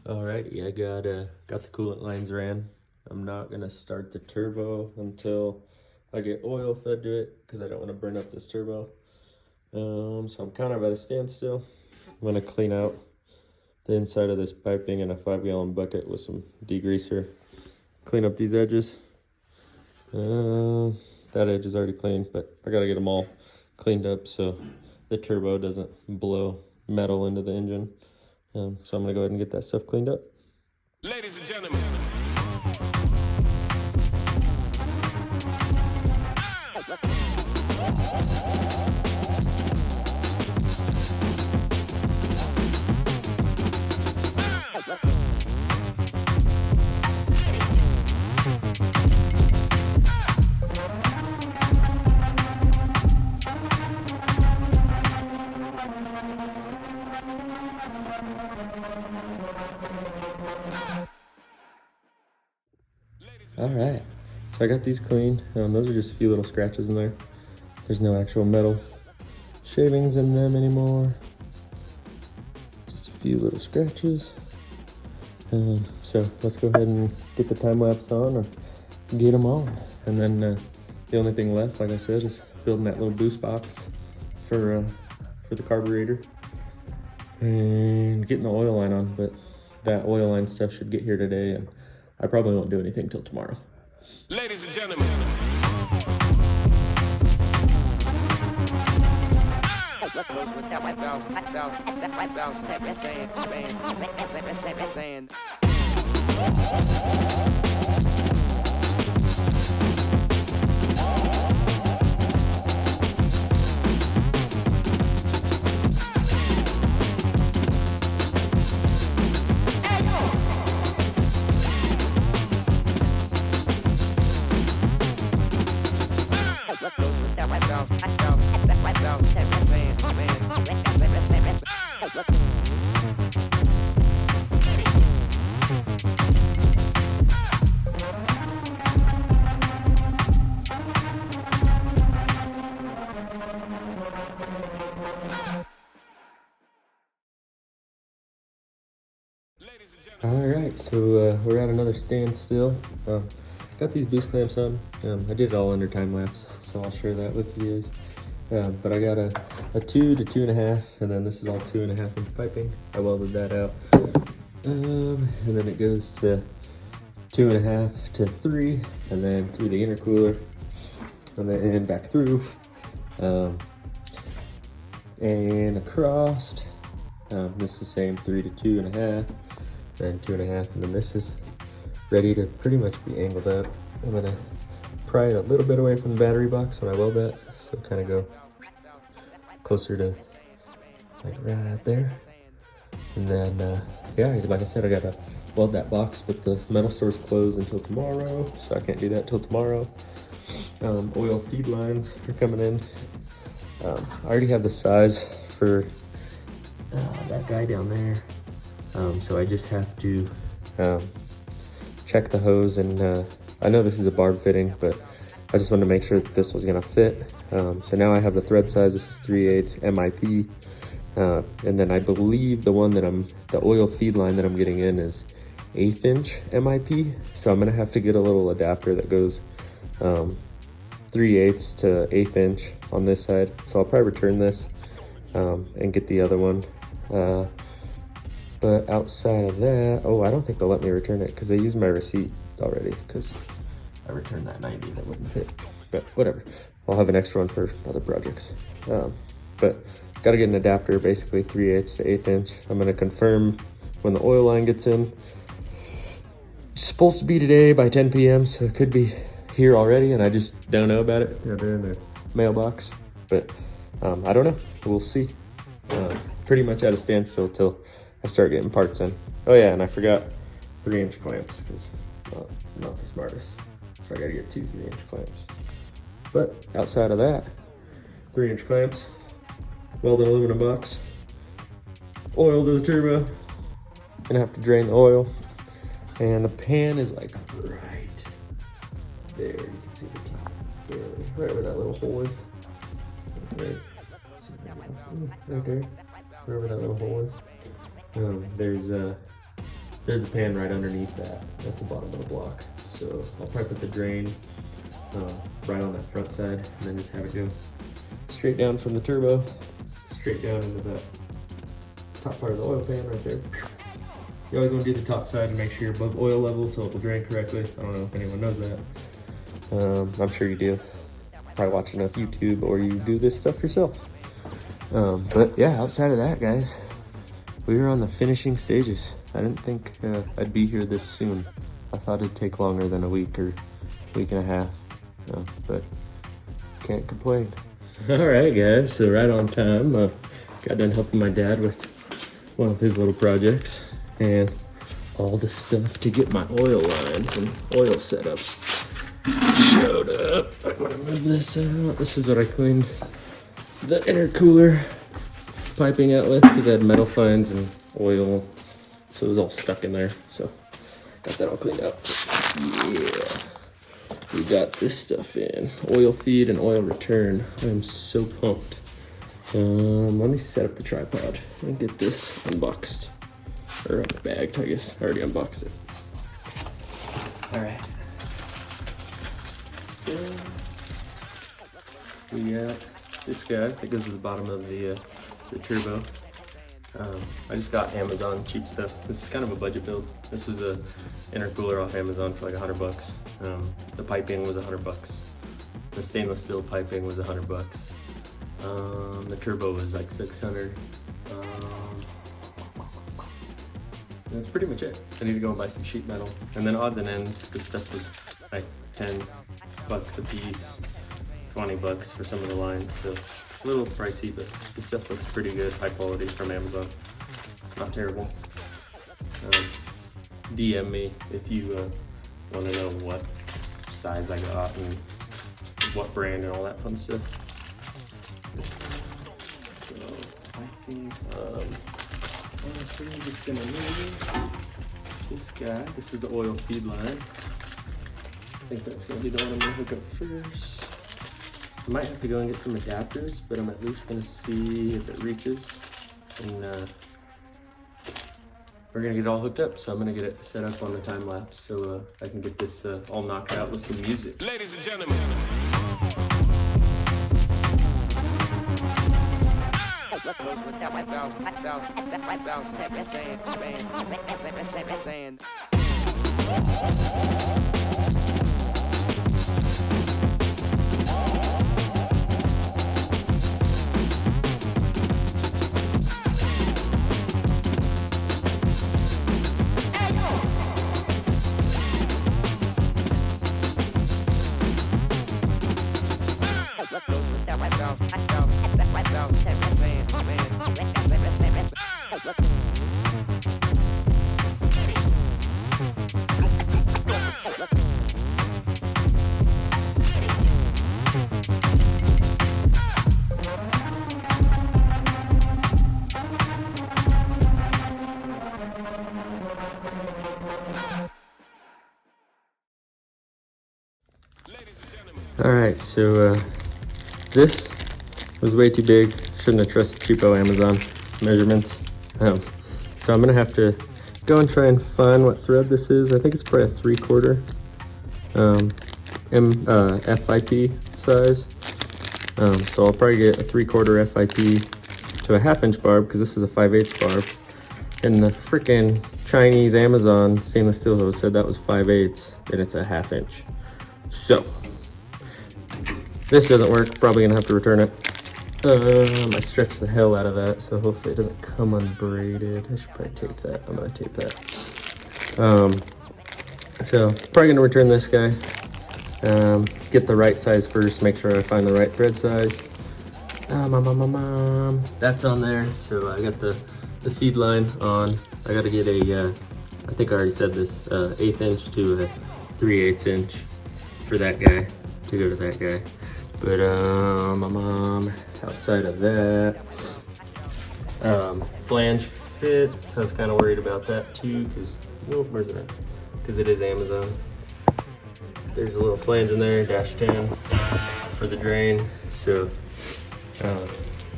Alright, yeah, I got the coolant lines ran. I'm not gonna start the turbo until I get oil fed to it because I don't want to burn up this turbo. So I'm kind of at a standstill. I'm gonna clean out the inside of this piping in a 5-gallon bucket with some degreaser. Clean up these edges. That edge is already clean, but I gotta get them all cleaned up so the turbo doesn't blow metal into the engine. So I'm gonna go ahead and get that stuff cleaned up. Ladies and gentlemen. Alright, so I got these clean. Those are just a few little scratches in there. There's no actual metal shavings in them anymore. Just a few little scratches. So let's go ahead and get the time lapse on or get them on. And then the only thing left, like I said, is building that little boost box for the carburetor and getting the oil line on. But that oil line stuff should get here today, and I probably won't do anything till tomorrow. Ladies and gentlemen. Alright, so we're at another standstill. Got these boost clamps on. I did it all under time lapse, so I'll share that with you guys. But I got a 2 to 2.5, and then this is all 2.5 inch piping. I welded that out. And then it goes to 2.5 to 3, and then through the intercooler, and then back through, and across. This is the same 3 to 2.5. Then 2.5, and then this is ready to pretty much be angled up. I'm gonna pry it a little bit away from the battery box when I weld that, so kind of go closer to like right there. And then yeah, like I said, I gotta weld that box, but the metal store's closed until tomorrow, so I can't do that till tomorrow. Oil feed lines are coming in. I already have the size for that guy down there. So I just have to check the hose, and I know this is a barb fitting, but I just wanted to make sure that this was gonna fit. So now I have the thread size. This is 3/8 MIP, and then I believe the one that the oil feed line that I'm getting in is 1/8 inch MIP. So I'm gonna have to get a little adapter that goes 3/8 to 1/8 inch on this side. So I'll probably return this and get the other one. But outside of that, oh, I don't think they'll let me return it because they used my receipt already because I returned that 90 that wouldn't fit. But whatever, I'll have an extra one for other projects. But gotta get an adapter, basically 3/8 to 1/8 inch. I'm gonna confirm when the oil line gets in. It's supposed to be today by 10 p.m. so it could be here already, and I just don't know about it. They're in their mailbox, but I don't know. We'll see. Pretty much at a standstill till I start getting parts in. Oh yeah, and I forgot 3-inch clamps because I'm not the smartest. So I gotta get 2 3-inch clamps. But outside of that, 3-inch clamps, welded aluminum box, oil to the turbo. Gonna have to drain the oil. And the pan is like right there. You can see the top, barely, right where that little hole is. Right there, wherever that little hole is. There's there's the pan right underneath that. That's the bottom of the block. So I'll probably put the drain right on that front side and then just have it go straight down from the turbo, straight down into the top part of the oil pan right there. You always want to do the top side to make sure you're above oil level so it will drain correctly. I don't know if anyone knows that. I'm sure you do. Probably watch enough YouTube or you do this stuff yourself. But yeah, outside of that, guys, we were on the finishing stages. I didn't think I'd be here this soon. I thought it'd take longer than a week or week and a half, but can't complain. All right, guys, so right on time. Got done helping my dad with one of his little projects and all the stuff to get my oil lines and oil setup showed up. I'm gonna move this out. This is what I cleaned the intercooler piping out with because I had metal fines and oil, so it was all stuck in there. So got that all cleaned up. Yeah, we got this stuff in oil feed and oil return. I'm so pumped. Let me set up the tripod and get this unboxed or bagged. I guess I already unboxed it. All right. So we got this guy that goes to the bottom of the turbo. I just got Amazon cheap stuff. This is kind of a budget build. This was a intercooler off Amazon for like $100. The piping was $100. The stainless steel piping was $100. The turbo was like $600. And that's pretty much it. I need to go and buy some sheet metal. And then odds and ends, this stuff was like $10 a piece, $20 for some of the lines. So a little pricey, but this stuff looks pretty good, high quality from Amazon. Not terrible. DM me if you want to know what size I got and what brand and all that fun stuff. So I think honestly I'm just gonna move this guy. This is the oil feed line. I think that's gonna be the one I'm gonna hook up first. I might have to go and get some adapters, but I'm at least gonna see if it reaches. And we're gonna get it all hooked up, so I'm gonna get it set up on the time lapse so I can get this all knocked out with some music. Ladies and gentlemen. All right, so this was way too big. Shouldn't have trusted cheapo Amazon measurements. So I'm gonna have to go and try and find what thread this is. I think it's probably a 3/4 FIP size. So I'll probably get a 3/4 FIP to a 1/2 inch barb because this is a 5/8 barb. And the freaking Chinese Amazon stainless steel hose said that was 5/8 and it's a 1/2 inch. So this doesn't work, probably gonna have to return it. I stretched the hell out of that, so hopefully it doesn't come unbraided. I should probably tape that. I'm gonna tape that. So probably gonna return this guy. Get the right size first, make sure I find the right thread size. That's on there. So I got the feed line on. I gotta get a, I think I already said this, 1/8 inch to a 3/8 inch for that guy, to go to that guy. But outside of that, flange fits. I was kind of worried about that too, because where's it at? Because it is Amazon. There's a little flange in there, -10 for the drain. So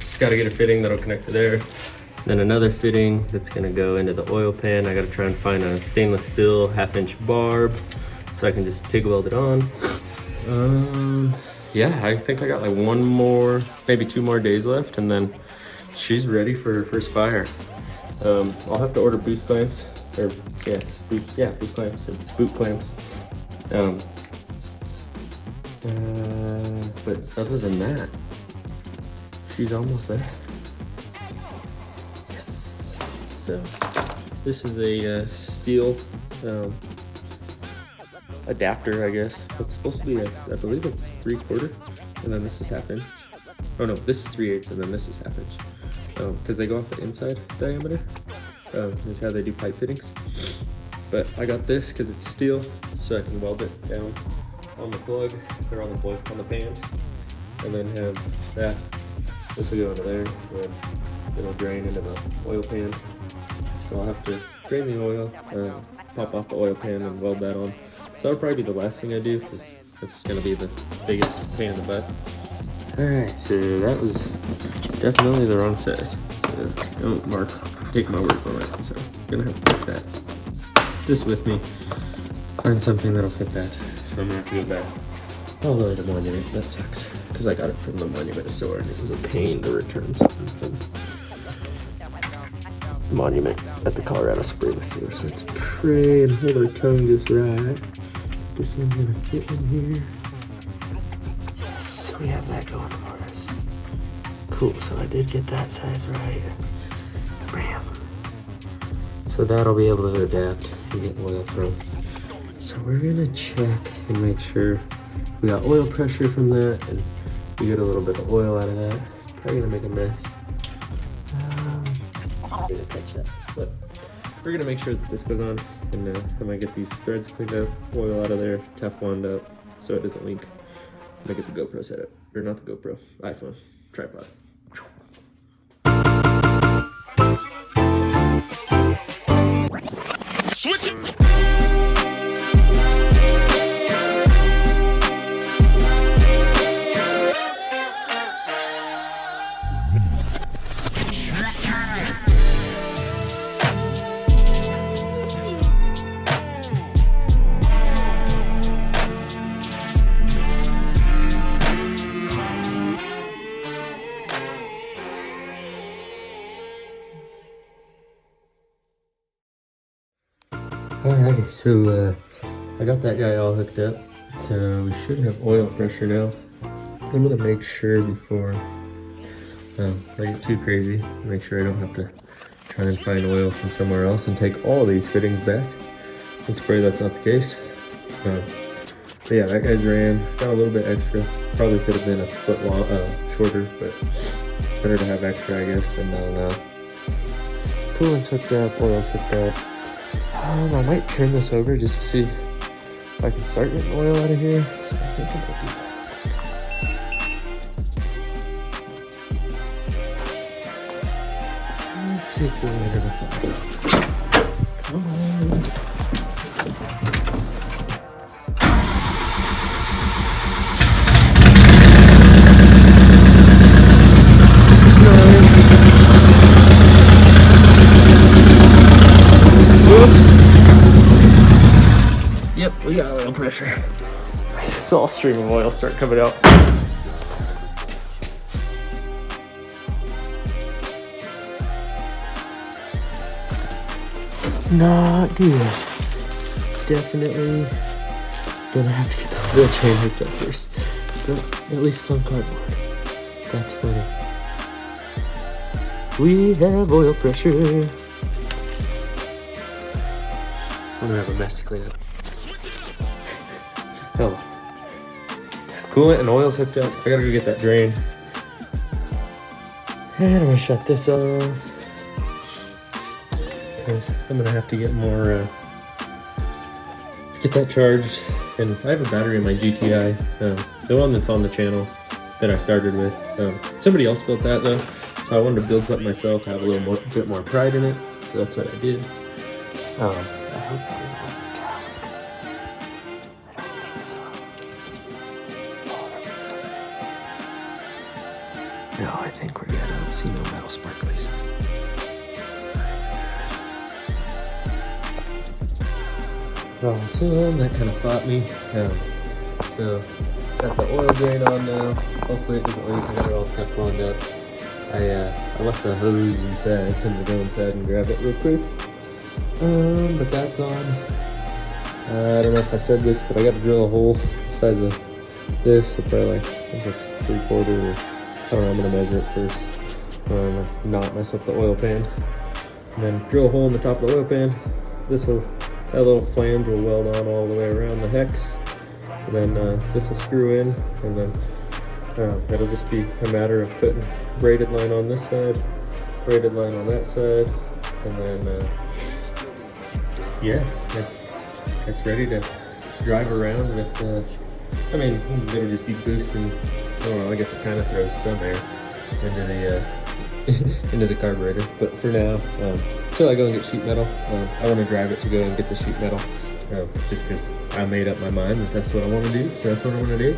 just got to get a fitting that'll connect to there. Then another fitting that's gonna go into the oil pan. I gotta try and find a stainless steel 1/2-inch barb so I can just TIG weld it on. Yeah, I think I got like 1 more, maybe 2 more days left, and then she's ready for her first fire. I'll have to order boost clamps, or boost clamps, or boot clamps. But other than that, she's almost there. Yes. So this is a steel adapter, I guess. It's supposed to be I believe it's 3/4, and then this is 1/2 inch. Oh no, this is 3/8, and then this is 1/2 inch. Because they go off the inside diameter. Is how they do pipe fittings. But I got this because it's steel, so I can weld it down on the plug, or on the pan, and then have that. This will go into there, and it'll drain into the oil pan. So I'll have to drain the oil, pop off the oil pan, and weld that on. So that'll probably be the last thing I do, because it's gonna be the biggest pain in the butt. Alright, so that was definitely the wrong size. So don't take my words on that. So I'm gonna have to put this with me. Find something that'll fit that. So I'm gonna have to go back all the way to Monument. That sucks. Because I got it from the Monument store and it was a pain to return something from Monument at the Colorado Springs store. So let's pray and hold our tongue just right. This one's gonna fit in here. So we have that going for us. Cool, so I did get that size right. Bam. So that'll be able to adapt and get oil from. So we're gonna check and make sure we got oil pressure from that, and we get a little bit of oil out of that. It's probably gonna make a mess. I didn't catch that, but we're gonna make sure that this goes on, and I'm gonna get these threads cleaned up, oil out of there, Tefloned up, so it doesn't leak. I'm gonna get the GoPro set up, or not the GoPro, iPhone tripod. Switch it. Alrighty, so I got that guy all hooked up, so we should have oil pressure now. I'm gonna make sure before I get too crazy, make sure I don't have to try and find oil from somewhere else and take all these fittings back. Let's pray that's not the case. But yeah, that guy's ran, got a little bit extra. Probably could have been a foot long, shorter, but it's better to have extra, I guess. And then coolant's hooked up, oil's hooked up. I might turn this over just to see if I can start getting oil out of here. So I think I'm gonna do that. Let's see if we're into the fire. Come on. Yep, we got oil pressure. I just saw a stream of oil start coming out. Not good. Definitely gonna have to get the oil chain hooked up first. But at least it's on cardboard. That's funny. We have oil pressure. I'm gonna have a mess to clean up. Oh. Coolant and oil's hooked up. I gotta go get that drain. And I'm gonna shut this off. Because I'm gonna have to get more, get that charged. And I have a battery in my GTI, the one that's on the channel that I started with. Somebody else built that though. So I wanted to build something myself, have a little bit more pride in it. So that's what I did. I hope that was on. No, I think we're good. I don't see no metal sparklies. Awesome, that kind of fought me. So, got the oil drain on now. Hopefully it doesn't leak. I got it all Tefloned up. I left the hose inside, so I'm gonna go inside and grab it real quick. But that's on. I don't know if I said this, but I got to drill a hole the size of this. So probably, I think it's 3/4 or, I don't know, I'm gonna measure it first. Not mess up the oil pan. And then drill a hole in the top of the oil pan. That little flange will weld on all the way around the hex. And then this will screw in, and then it'll just be a matter of putting braided line on this side, braided line on that side, and then yeah, it's ready to drive around with. I mean, it'll just be boosting. I don't know. I guess it kind of throws some air into the into the carburetor, but for now, until I go and get sheet metal, I want to drive it to go and get the sheet metal, just because I made up my mind that that's what I want to do, so that's what I want to do.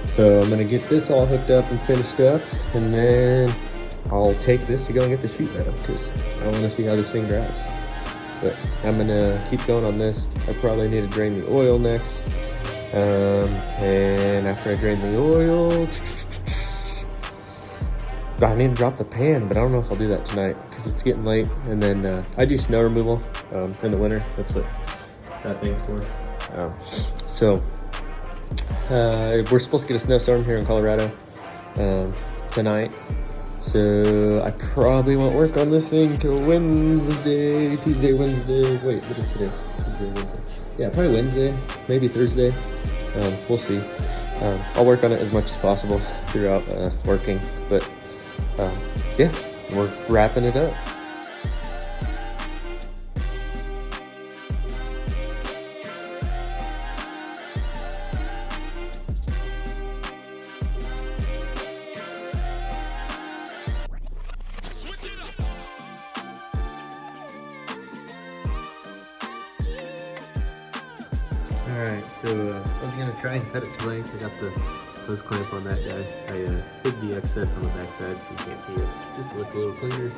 So I'm going to get this all hooked up and finished up, and then I'll take this to go and get the sheet metal, because I want to see how this thing drives. But I'm going to keep going on this. I probably need to drain the oil next, and after I drain the oil, I need to drop the pan, but I don't know if I'll do that tonight because it's getting late. And then I do snow removal in the winter. That's what that thing's for. We're supposed to get a snowstorm here in Colorado tonight. So I probably won't work on this thing till Tuesday, Wednesday. Wait, what is today? Tuesday, Wednesday. Yeah, probably Wednesday, maybe Thursday. We'll see. I'll work on it as much as possible throughout working, but yeah, we're wrapping it up. Alright, so I was going to try and cut it to length. I got the hose clamp on that guy. I hid the excess on the backside so you can't see it, just to look a little cleaner.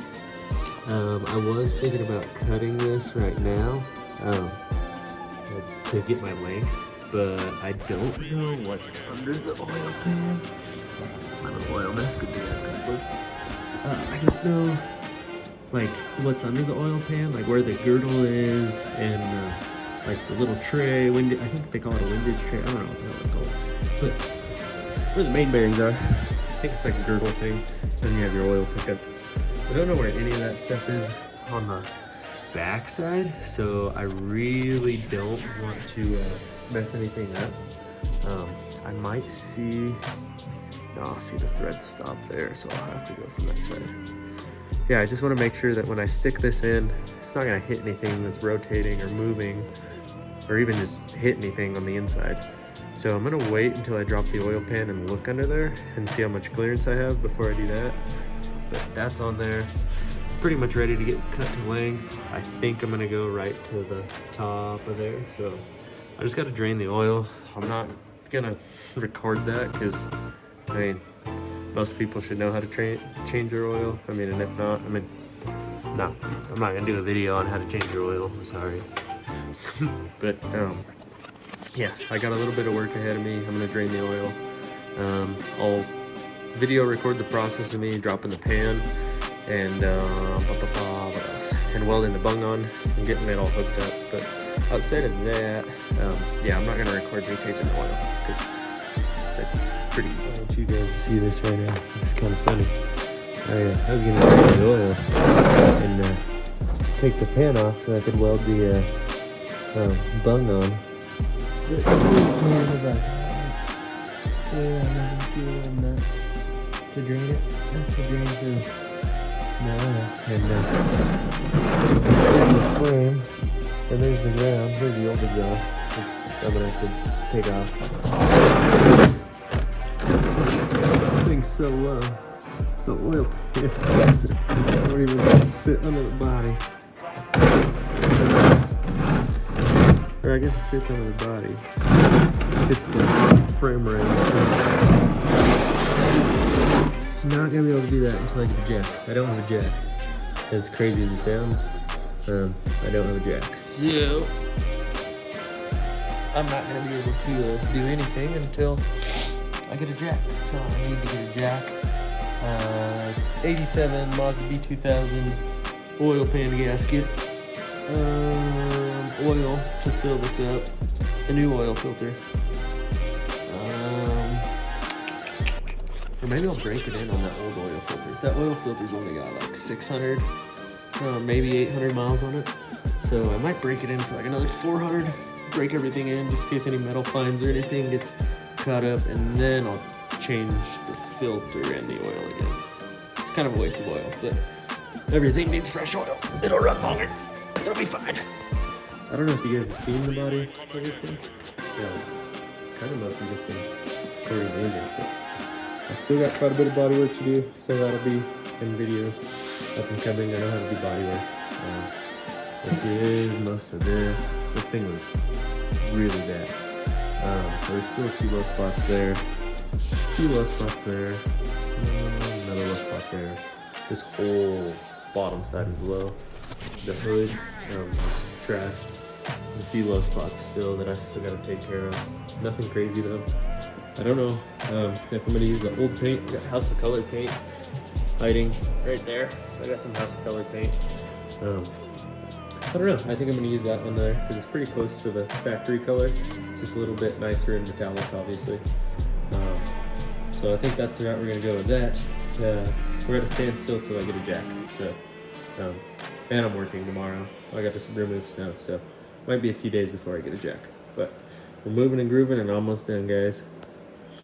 I was thinking about cutting this right now to get my length, but I don't know what's under the oil pan. My little oil mess could be that good. I don't know like what's under the oil pan, like where the girdle is, and like the little tray, I think they call it a windage tray. I don't know what the hell it's called. But where the main bearings are, I think it's like a girdle thing. Then you have your oil pickup. I don't know where any of that stuff is on the back side, so I really don't want to mess anything up. I might see, no, I'll see the thread stop there, so I'll have to go from that side. Yeah, I just want to make sure that when I stick this in, it's not going to hit anything that's rotating or moving, or even just hit anything on the inside. So I'm going to wait until I drop the oil pan and look under there and see how much clearance I have before I do that. But that's on there. Pretty much ready to get cut to length. I think I'm going to go right to the top of there. So I just got to drain the oil. I'm not going to record that because, I mean, most people should know how to change their oil. I mean, and if not, no, I'm not gonna do a video on how to change your oil. I'm sorry. But yeah, I got a little bit of work ahead of me. I'm gonna drain the oil. I'll video record the process of me dropping the pan and what else? And welding the bung on and getting it all hooked up. But outside of that, yeah, I'm not gonna record me changing the oil because that's pretty easy. I want you guys to see this right now. It's kind of funny. I was gonna drain the oil and take the pan off so I could weld the bung on. But the pan was like, yeah, I'm not gonna see the little nut to drain it. That's the drain for now. And there's the frame, and there's the ground. There's the old exhaust. I'm gonna have to take off. This thing's so low. The oil pan don't even fit under the body. Or I guess it fits under the body. It's the frame rail. Not gonna be able to do that until I get a jack. I don't have a jack. As crazy as it sounds, I don't have a jack. So I'm not gonna be able to do anything until I get a jack. So I need to get a jack. 87 Mazda B2000 oil pan gasket. Oil to fill this up. A new oil filter. Or maybe I'll break it in on that old oil filter. That oil filter's only got like 600, maybe 800 miles on it. So I might break it in for like another 400, break everything in just in case any metal fines or anything gets caught up, and then I'll change the filter and the oil again. Kind of a waste of oil, but everything needs fresh oil. It'll run longer. It'll be fine. I don't know if you guys have seen the body of this thing. Yeah, kind of mostly just been coating the engine, but I still got quite a bit of body work to do, so that'll be in videos up and coming. I know how to do body work. This is most of this. This thing was really bad. So there's still a few low spots there. Two low spots there. Another low spot there. This whole bottom side is low. The hood was trashed. There's a few low spots still that I still gotta take care of. Nothing crazy though. I don't know if I'm gonna use the old paint. I got House of Color paint hiding right there. So I got some House of Color paint. I don't know. I think I'm gonna use that one there because it's pretty close to the factory color. It's just a little bit nicer and metallic, obviously. So I think that's the route we're gonna go with that. We're at a standstill till I get a jack. So, and I'm working tomorrow. I got to remove snow, so might be a few days before I get a jack. But we're moving and grooving and almost done, guys.